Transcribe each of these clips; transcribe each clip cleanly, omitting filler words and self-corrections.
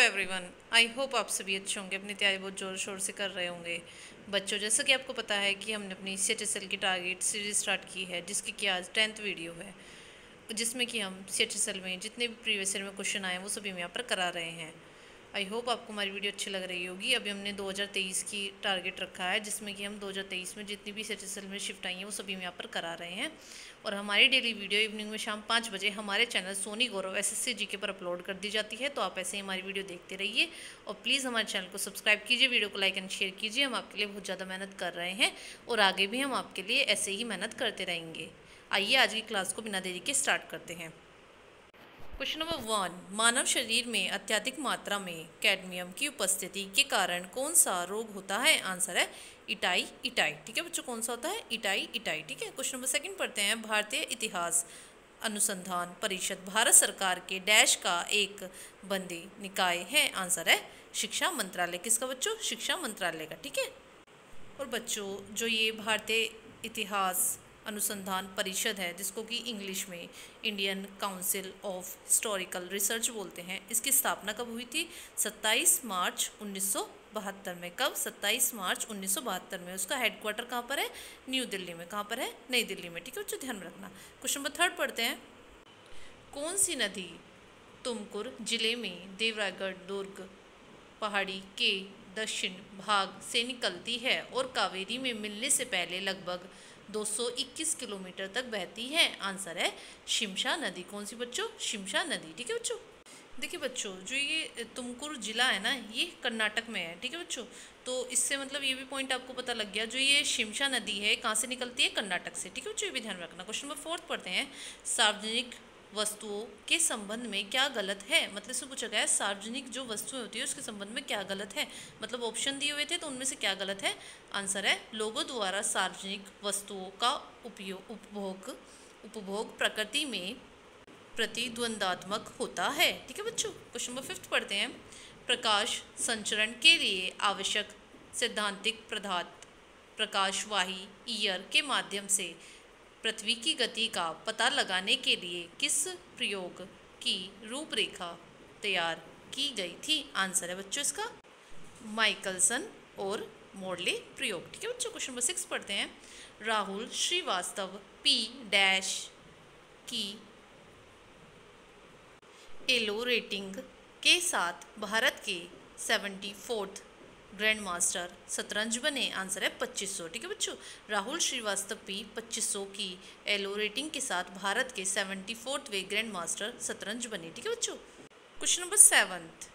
Everyone, I hope आप सभी अच्छे होंगे। अपनी तैयारी बहुत ज़ोर शोर से कर रहे होंगे। बच्चों, जैसा कि आपको पता है कि हमने अपनी CHSL की टारगेट सीरीज स्टार्ट की है, जिसकी कि आज 10th वीडियो है, जिसमें कि हम CHSL में जितने भी प्रीवियस ईयर में क्वेश्चन आए वो सभी हम यहाँ पर करा रहे हैं। आई होप आपको हमारी वीडियो अच्छी लग रही होगी। अभी हमने 2023 की टारगेट रखा है, जिसमें कि हम 2023 में जितनी भी CHSL में शिफ्ट आई हैं वो सभी हम यहाँ पर करा रहे हैं। और हमारी डेली वीडियो इवनिंग में शाम 5 बजे हमारे चैनल सोनी गौरव SSC GK पर अपलोड कर दी जाती है। तो आप ऐसे ही हमारी वीडियो देखते रहिए और प्लीज़ हमारे चैनल को सब्सक्राइब कीजिए, वीडियो को लाइक एंड शेयर कीजिए। हम आपके लिए बहुत ज़्यादा मेहनत कर रहे हैं और आगे भी हम आपके लिए ऐसे ही मेहनत करते रहेंगे। आइए आज की क्लास को बिना देरी के स्टार्ट करते हैं। क्वेश्चन नंबर 1, मानव शरीर में अत्यधिक मात्रा में कैडमियम की उपस्थिति के कारण कौन सा रोग होता है? आंसर है इटाई इटाई। ठीक है बच्चों, कौन सा होता है? Itai itai. ठीक है, क्वेश्चन नंबर 2 पढ़ते हैं। भारतीय इतिहास अनुसंधान परिषद भारत सरकार के डैश का एक बंदी निकाय है? आंसर है शिक्षा मंत्रालय। किसका बच्चों? शिक्षा मंत्रालय का। ठीक है, और बच्चों जो ये भारतीय इतिहास अनुसंधान परिषद है, जिसको कि इंग्लिश में Indian council of historical research बोलते हैं, इसकी स्थापना कब हुई थी? 27 मार्च 1972 में। कब? 27 मार्च 1972 में। उसका हेडक्वार्टर कहाँ पर है? न्यू दिल्ली में। कहाँ पर है? नई दिल्ली में। ठीक है बच्चों, ध्यान में रखना। क्वेश्चन नंबर 3 पढ़ते हैं। कौन सी नदी तुमकुर जिले में देवरागढ़ दुर्ग पहाड़ी के दक्षिण भाग से निकलती है और कावेरी में मिलने से पहले लगभग 221 किलोमीटर तक बहती है? आंसर है शिमशा नदी। कौन सी बच्चों? शिमशा नदी। ठीक है बच्चों, देखिए बच्चों, जो ये तुमकुर जिला है ना, ये कर्नाटक में है। ठीक है बच्चों, तो इससे मतलब ये भी पॉइंट आपको पता लग गया। जो ये शिमशा नदी है कहाँ से निकलती है? कर्नाटक से। ठीक है बच्चों, ये भी ध्यान रखना। क्वेश्चन नंबर 4 पढ़ते हैं। सार्वजनिक वस्तुओं के संबंध में क्या गलत है? मतलब इससे पूछा गया है सार्वजनिक जो वस्तुएं होती है उसके संबंध में क्या गलत है। मतलब ऑप्शन दिए हुए थे, तो उनमें से क्या गलत है? आंसर है लोगों द्वारा सार्वजनिक वस्तुओं का उपभोग प्रकृति में प्रतिद्वंदात्मक होता है। ठीक है बच्चों, क्वेश्चन नंबर 5 पढ़ते हैं। प्रकाश संचरण के लिए आवश्यक सैद्धांतिक पदार्थ प्रकाशवाही ईयर के माध्यम से पृथ्वी की गति का पता लगाने के लिए किस प्रयोग की रूपरेखा तैयार की गई थी? आंसर है बच्चों इसका माइकलसन और मोरले प्रयोग। ठीक है बच्चों, क्वेश्चन नंबर 6 पढ़ते हैं। राहुल श्रीवास्तव P डैश की एलो रेटिंग के साथ भारत के 74th ग्रैंड मास्टर शतरंज बने? आंसर है 2500। ठीक है बच्चों, राहुल श्रीवास्तव P 2500 की एलो रेटिंग के साथ भारत के 74वें ग्रैंड मास्टर शतरंज बने। ठीक है बच्चों, क्वेश्चन नंबर 7,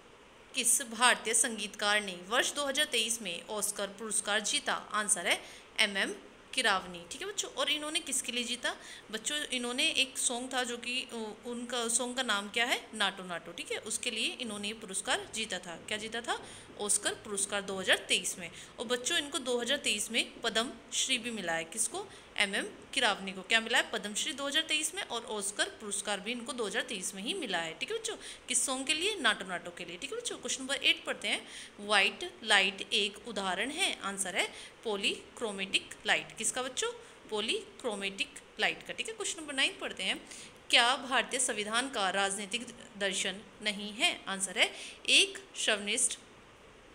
किस भारतीय संगीतकार ने वर्ष 2023 में ऑस्कर पुरस्कार जीता? आंसर है MM किरावनी। ठीक है बच्चों, और इन्होंने किसके लिए जीता? बच्चों इन्होंने एक सॉन्ग था जो कि उनका सॉन्ग का नाम क्या है? NATO NATO. ठीक है, उसके लिए इन्होंने ये पुरस्कार जीता था। क्या जीता था? ऑस्कर पुरस्कार 2023 में। और बच्चों इनको 2023 में पद्म श्री भी मिला है। किसको? MM किरावनी को क्या मिला है? पद्म श्री 2023 में, और ऑस्कर पुरस्कार भी इनको 2023 में ही मिला है। ठीक है बच्चों, किस सॉन्ग के लिए? नाटो नाटो के लिए। ठीक है बच्चों, क्वेश्चन नंबर 8 पढ़ते हैं। व्हाइट लाइट एक उदाहरण है? आंसर है पॉलीक्रोमेटिक लाइट। किसका बच्चों? पॉलीक्रोमेटिक लाइट का। ठीक है, क्वेश्चन नंबर 9 पढ़ते हैं। क्या भारतीय संविधान का राजनीतिक दर्शन नहीं है? आंसर है एक शवनिष्ठ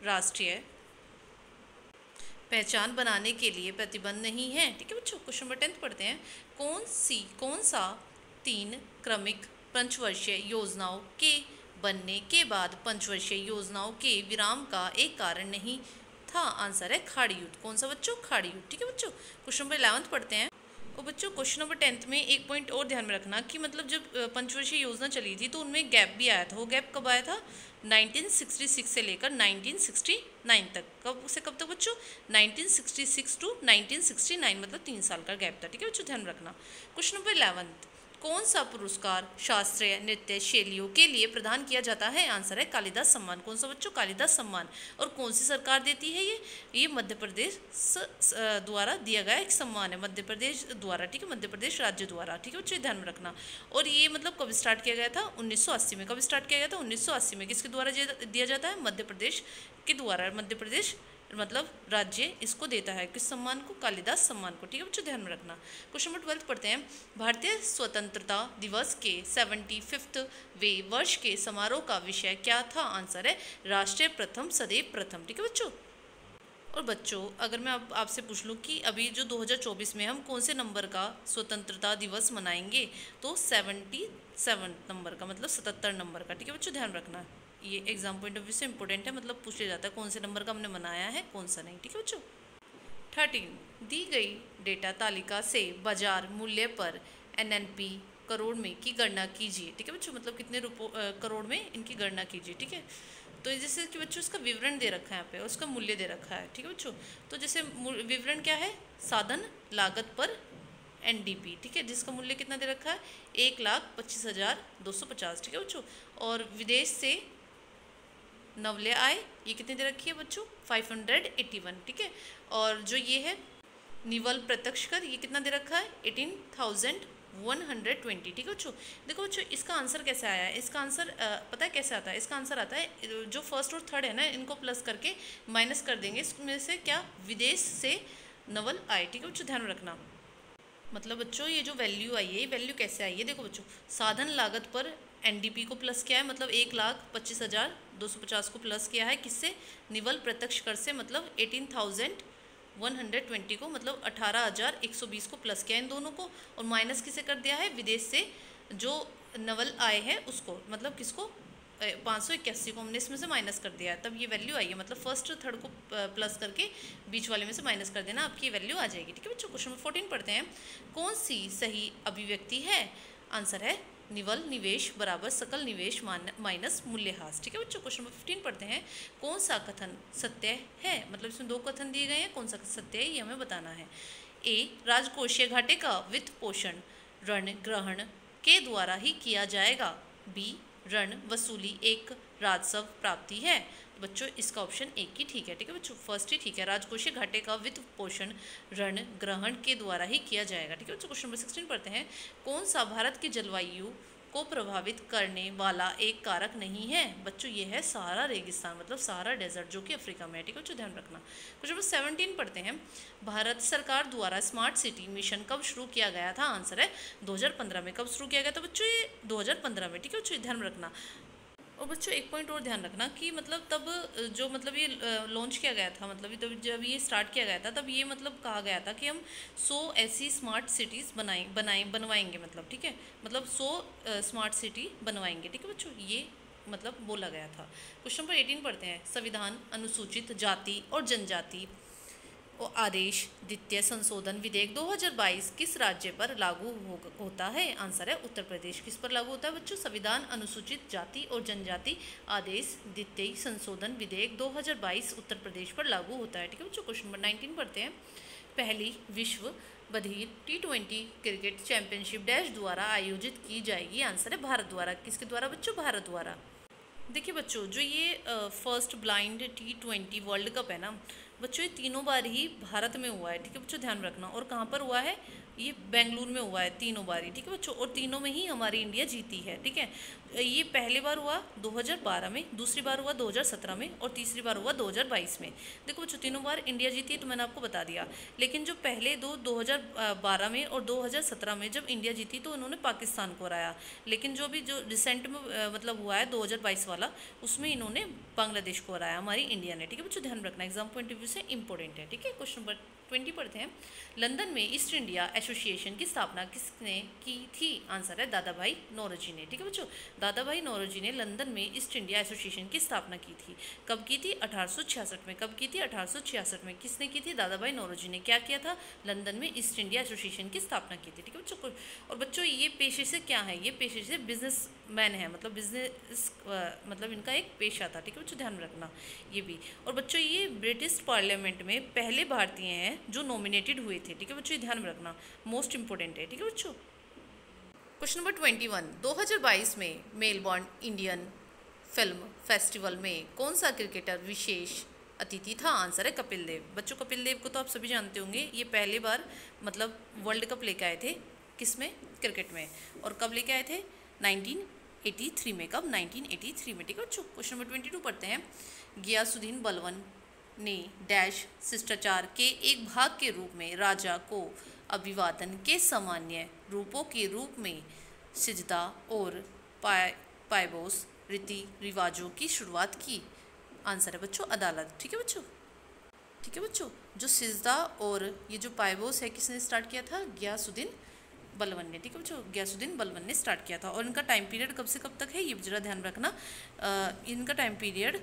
राष्ट्रीय पहचान बनाने के लिए प्रतिबंध नहीं है। ठीक है बच्चों, क्वेश्चन नंबर 10 पढ़ते हैं। कौन सा 3 क्रमिक पंचवर्षीय योजनाओं के बनने के बाद पंचवर्षीय योजनाओं के विराम का एक कारण नहीं था? आंसर है खाड़ी युद्ध। कौन सा बच्चों? खाड़ी युद्ध। ठीक है बच्चों, क्वेश्चन नंबर 11 पढ़ते हैं। और बच्चों क्वेश्चन नंबर 10 में एक पॉइंट और ध्यान में रखना कि मतलब जब पंचवर्षीय योजना चली थी तो उनमें गैप भी आया था। वो गैप कब आया था? 1966 से लेकर 1969 तक। कब से कब तक बच्चों? 1966 टू 1969, मतलब 3 साल का गैप था। ठीक है बच्चों, ध्यान रखना। क्वेश्चन नंबर 11, कौन सा पुरस्कार शास्त्रीय नृत्य शैलियों के लिए प्रदान किया जाता है? आंसर है कालिदास सम्मान। कौन सा बच्चों? कालिदास सम्मान। और कौन सी सरकार देती है ये मध्य प्रदेश द्वारा दिया गया एक सम्मान है, मध्य प्रदेश द्वारा। ठीक है, मध्य प्रदेश राज्य द्वारा। ठीक है बच्चों, ध्यान में रखना। और ये मतलब कब स्टार्ट किया गया था? 1980 में। कब स्टार्ट किया गया था? 1980 में। किसके द्वारा दिया जाता है? मध्य प्रदेश के द्वारा, मध्य प्रदेश मतलब राज्य इसको देता है, किस सम्मान को, कालिदास सम्मान को। ठीक है बच्चों, ध्यान में रखना। क्वेश्चन नंबर 12 पढ़ते हैं। भारतीय स्वतंत्रता दिवस के 75वें वर्ष के समारोह का विषय क्या था? आंसर है राष्ट्रीय प्रथम सदैव प्रथम। ठीक है बच्चों। और बच्चों अगर मैं अब आपसे पूछ लूँ कि अभी जो 2024 में हम कौन से नंबर का स्वतंत्रता दिवस मनाएंगे, तो 77 नंबर का, मतलब 77 नंबर का। ठीक है बच्चों, ध्यान रखना। ये एग्जाम पॉइंट ऑफ व्यू से इंपॉर्टेंट है, मतलब पूछ लिया जाता है कौन से नंबर का हमने मनाया है, कौन सा नहीं। ठीक है बच्चों। 13 दी गई डेटा तालिका से बाजार मूल्य पर एनएनपी करोड़ में की गणना कीजिए। ठीक है बच्चों, मतलब कितने करोड़ में इनकी गणना कीजिए। ठीक है, तो जैसे कि बच्चों उसका विवरण दे रखा है यहाँ पे, उसका मूल्य दे रखा है। ठीक है बच्चों, तो जैसे विवरण क्या है, साधन लागत पर एनडीपी। ठीक है, जिसका मूल्य कितना दे रखा है, 1,25,250। ठीक है बच्चों। और विदेश से नवले आय, ये कितनी दे रखी है बच्चों, 581। ठीक है, और जो ये है निवल प्रत्यक्ष कर, ये कितना दे रखा है, 18,120। ठीक है बच्चों। देखो बच्चों इसका आंसर कैसे आया है, इसका आंसर पता है कैसे आता है, इसका आंसर आता है जो फर्स्ट और थर्ड है ना, इनको प्लस करके माइनस कर देंगे, इसमें से क्या, विदेश से नवल आय। ठीक है बच्चों, ध्यान रखना। मतलब बच्चों ये जो वैल्यू आई है, ये वैल्यू कैसे आई है, देखो बच्चों साधन लागत पर एनडीपी को प्लस किया है, मतलब 1,25,250 को प्लस किया है, किससे, निवल प्रत्यक्ष कर से, मतलब 18,120 को, मतलब 18,120 को प्लस किया इन दोनों को, और माइनस किसे कर दिया है, विदेश से जो नवल आय है उसको, मतलब किसको, 581 को हमने इसमें से माइनस कर दिया है, तब ये वैल्यू आई है। मतलब फर्स्ट थर्ड को प्लस करके बीच वाले में से माइनस कर देना, आपकी ये वैल्यू आ जाएगी। ठीक है बच्चों। क्वेश्चन नंबर 14 पढ़ते हैं। कौन सी सही अभिव्यक्ति है? आंसर है निवल निवेश बराबर सकल निवेश माइनस मूल्यह्रास। ठीक है बच्चों। क्वेश्चन नंबर 15 पढ़ते हैं। कौन सा कथन सत्य है? मतलब इसमें 2 कथन दिए गए हैं, कौन सा सत्य है ये हमें बताना है। ए, राजकोषीय घाटे का वित्त पोषण ऋण ग्रहण के द्वारा ही किया जाएगा। बी, ऋण वसूली एक राजस्व प्राप्ति है। बच्चों इसका ऑप्शन एक ही ठीक है। ठीक है बच्चों, फर्स्ट ही ठीक है, राजकोषीय घाटे का वित्त पोषण ऋण ग्रहण के द्वारा ही किया जाएगा। ठीक है बच्चों। क्वेश्चन नंबर 16 पढ़ते हैं। कौन सा भारत की जलवायु को प्रभावित करने वाला एक कारक नहीं है? बच्चों ये है सहारा रेगिस्तान, मतलब सहारा डेजर्ट, जो कि अफ्रीका में है। ठीक है बच्चों, ध्यान रखना। क्वेश्चन नंबर 17 पढ़ते हैं। भारत सरकार द्वारा स्मार्ट सिटी मिशन कब शुरू किया गया था? आंसर है 2015 में। कब शुरू किया गया था बच्चों? ये 2015 में। ठीक है बच्चों, ध्यान रखना। और बच्चों एक पॉइंट और ध्यान रखना कि मतलब तब जो मतलब ये लॉन्च किया गया था, मतलब तब जब ये स्टार्ट किया गया था तब ये मतलब कहा गया था कि हम 100 ऐसी स्मार्ट सिटीज़ बनवाएंगे, मतलब ठीक है, मतलब 100 स्मार्ट सिटी बनवाएंगे। ठीक है बच्चों, ये मतलब बोला गया था। क्वेश्चन नंबर 18 पढ़ते हैं। संविधान अनुसूचित जाति और जनजाति आदेश द्वितीय संशोधन विधेयक 2022 किस राज्य पर लागू होता है? आंसर है उत्तर प्रदेश। किस पर लागू होता है बच्चों? संविधान अनुसूचित जाति और जनजाति आदेश द्वितीय संशोधन विधेयक 2022 उत्तर प्रदेश पर लागू होता है। ठीक है बच्चों। क्वेश्चन नंबर 19 पढ़ते हैं। पहली विश्व बधिर T20 क्रिकेट चैंपियनशिप डैश द्वारा आयोजित की जाएगी। आंसर है भारत द्वारा। किसके द्वारा बच्चों? भारत द्वारा। देखिए बच्चों जो ये first blind T20 world cup है ना बच्चों, ये तीनों बार ही भारत में हुआ है। ठीक है बच्चों, ध्यान रखना। और कहाँ पर हुआ है? ये बेंगलुरु में हुआ है तीनों बार ही। ठीक है बच्चों, और तीनों में ही हमारी इंडिया जीती है। ठीक है, ये पहली बार हुआ 2012 में, दूसरी बार हुआ 2017 में, और तीसरी बार हुआ 2022 में। देखो बच्चों तीनों बार इंडिया जीती है तो मैंने आपको बता दिया, लेकिन जो पहले 2012 में और 2017 में जब इंडिया जीती तो उन्होंने पाकिस्तान को हराया, लेकिन जो भी जो रिसेंट में मतलब हुआ है 2022 वाला, उसमें इन्होंने बांग्लादेश को हराया, हमारी इंडिया ने। ठीक है बच्चों, ध्यान रखना, एग्जाम पॉइंट ऑफ व्यू से इंपॉर्टेंट है। ठीक है, क्वेश्चन नंबर 20 पढ़ते हैं। लंदन में ईस्ट इंडिया एसोसिएशन की स्थापना किसने की थी? आंसर है दादा भाई नौरोजी ने। ठीक है बच्चों, दादा भाई नौरोजी ने लंदन में ईस्ट इंडिया एसोसिएशन की स्थापना की थी। कब की थी? 1866 में। कब की थी? 1866 में। किसने की थी? दादा भाई नौरोजी ने। क्या किया था? लंदन में ईस्ट इंडिया एसोसिएशन की स्थापना की थी। ठीक है बच्चों। और बच्चों ये पेशे से क्या है? ये पेशे से बिजनेस मैन है, मतलब बिजनेस मतलब इनका एक पेशा था। ठीक है बच्चों, ध्यान रखना ये भी। और बच्चों ये ब्रिटिश पार्लियामेंट में पहले भारतीय हैं जो नॉमिनेटेड हुए थे। ठीक है बच्चों, ये ध्यान में रखना, मोस्ट इंपॉर्टेंट है। ठीक है बच्चों। Question number 21। 2022 में मेलबर्न इंडियन फिल्म फेस्टिवल में कौन सा क्रिकेटर विशेष अतिथि था? आंसर है कपिल देव। बच्चों कपिल देव को तो आप सभी जानते होंगे, ये पहले बार मतलब वर्ल्ड कप लेके आए थे। किस में? क्रिकेट में। और कब लेके आए थे? 1983 में। कब? 1983 में। ठीक है बच्चों। क्वेश्चन नंबर 22 पढ़ते हैं। गियासुद्दीन बलबन ने डैश शिष्टाचार के एक भाग के रूप में राजा को अभिवादन के सामान्य रूपों के रूप में सिजदा और पायबोस रीति रिवाजों की शुरुआत की। आंसर है बच्चों अदालत। ठीक है बच्चों, ठीक है बच्चों। जो सिजदा और ये जो पायबोस है किसने स्टार्ट किया था? गयासुद्दीन बलबन ने। ठीक है बच्चों, गयासुद्दीन बलबन ने स्टार्ट किया था। और इनका टाइम पीरियड कब से कब तक है ये जरा ध्यान रखना। इनका टाइम पीरियड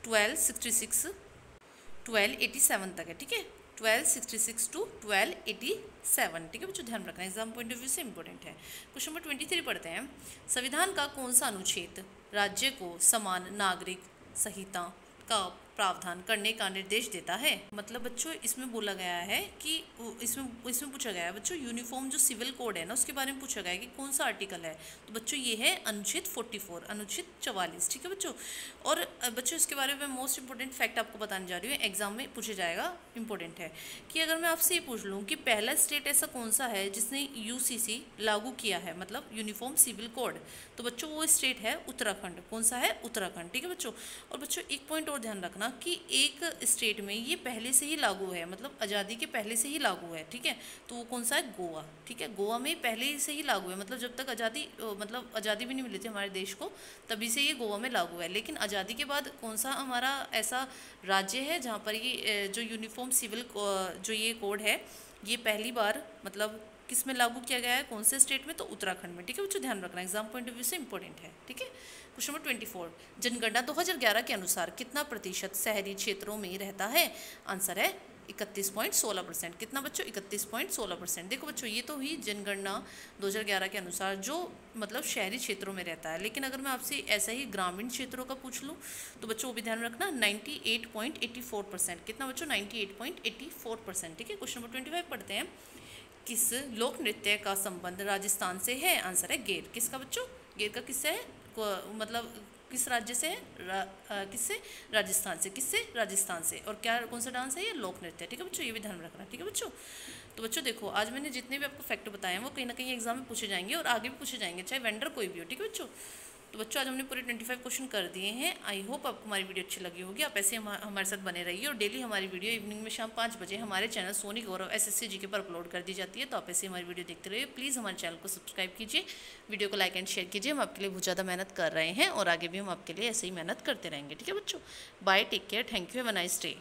1287 तक है। ठीक है, 1266 टू 1287। ठीक है बच्चों, ध्यान रखना, एग्जाम पॉइंट ऑफ व्यू से इंपॉर्टेंट है। क्वेश्चन नंबर 23 पढ़ते हैं। संविधान का कौन सा अनुच्छेद राज्य को समान नागरिक संहिता का प्रावधान करने का निर्देश देता है? मतलब बच्चों इसमें बोला गया है कि इसमें पूछा गया है बच्चों, यूनिफॉर्म जो सिविल कोड है ना उसके बारे में पूछा गया है कि कौन सा आर्टिकल है। तो बच्चों ये है अनुच्छेद 44, अनुच्छेद 44। ठीक है बच्चों। और बच्चों इसके बारे में मोस्ट इंपॉर्टेंट फैक्ट आपको बताने जा रही हूँ, एग्जाम में पूछा जाएगा, इंपॉर्टेंट है कि अगर मैं आपसे ये पूछ लूँ कि पहला स्टेट ऐसा कौन सा है जिसने UCC लागू किया है, मतलब यूनिफॉर्म सिविल कोड, तो बच्चों वो स्टेट है उत्तराखंड। कौन सा है? उत्तराखंड। ठीक है बच्चों। और बच्चों एक पॉइंट और ध्यान रखना कि एक स्टेट में ये पहले से ही लागू है, मतलब आज़ादी के पहले से ही लागू है। ठीक है, तो वो कौन सा है? गोवा। ठीक है, गोवा में पहले से ही लागू है, मतलब जब तक आज़ादी भी नहीं मिली थी हमारे देश को तभी से ये गोवा में लागू है। लेकिन आज़ादी के बाद कौन सा हमारा ऐसा राज्य है जहाँ पर ये जो यूनिफॉर्म सिविल जो ये कोड है ये पहली बार मतलब किस में लागू किया गया है? कौन से स्टेट में? तो उत्तराखंड में। ठीक है बच्चों, ध्यान रखना, एग्जाम पॉइंट ऑफ व्यू से इंपॉर्टेंट है। ठीक है। क्वेश्चन नंबर 24, जनगणना 2011 के अनुसार कितना प्रतिशत शहरी क्षेत्रों में रहता है? आंसर है 31.16%। कितना बच्चों? 31.16%। देखो बच्चों ये तो हुई जनगणना 2011 के अनुसार जो मतलब शहरी क्षेत्रों में रहता है। लेकिन अगर मैं आपसे ऐसा ही ग्रामीण क्षेत्रों का पूछ लूँ तो बच्चों वो भी ध्यान रखना 98.84%। कितना बच्चों? 98.84%। ठीक है। क्वेश्चन नंबर 25 पढ़ते हैं। किस लोक नृत्य का संबंध राजस्थान से है? आंसर है गेर। किसका बच्चों? गेर का किससे है? मतलब किस राज्य से है? किससे? राजस्थान से। किससे? राजस्थान से। और क्या कौन सा डांस है ये? लोक नृत्य। ठीक है बच्चों, ये भी ध्यान रखना। ठीक है बच्चों। तो बच्चों देखो आज मैंने जितने भी आपको फैक्ट बताए हैं वो कहीं ना कहीं एग्जाम में पूछे जाएंगे और आगे भी पूछे जाएंगे, चाहे वेंडर कोई भी हो। ठीक है बच्चों। तो बच्चों आज हमने पूरे 25 क्वेश्चन कर दिए हैं। आई होप आपको हमारी वीडियो अच्छी लगी होगी। आप ऐसे हमारे साथ बने रहिए और डेली हमारी वीडियो इवनिंग में शाम 5 बजे हमारे चैनल सोनी गौरव SSC GK पर अपलोड कर दी जाती है। तो आप ऐसे हमारी वीडियो देखते रहिए। प्लीज़ हमारे चैनल को सब्सक्राइब कीजिए, वीडियो को लाइक एंड शेयर कीजिए। हम आपके लिए बहुत ज़्यादा मेहनत कर रहे हैं और आगे भी हम आपके लिए ऐसे ही मेहनत करते रहेंगे। ठीक है बच्चों, bye, take care, thank you, have a nice day.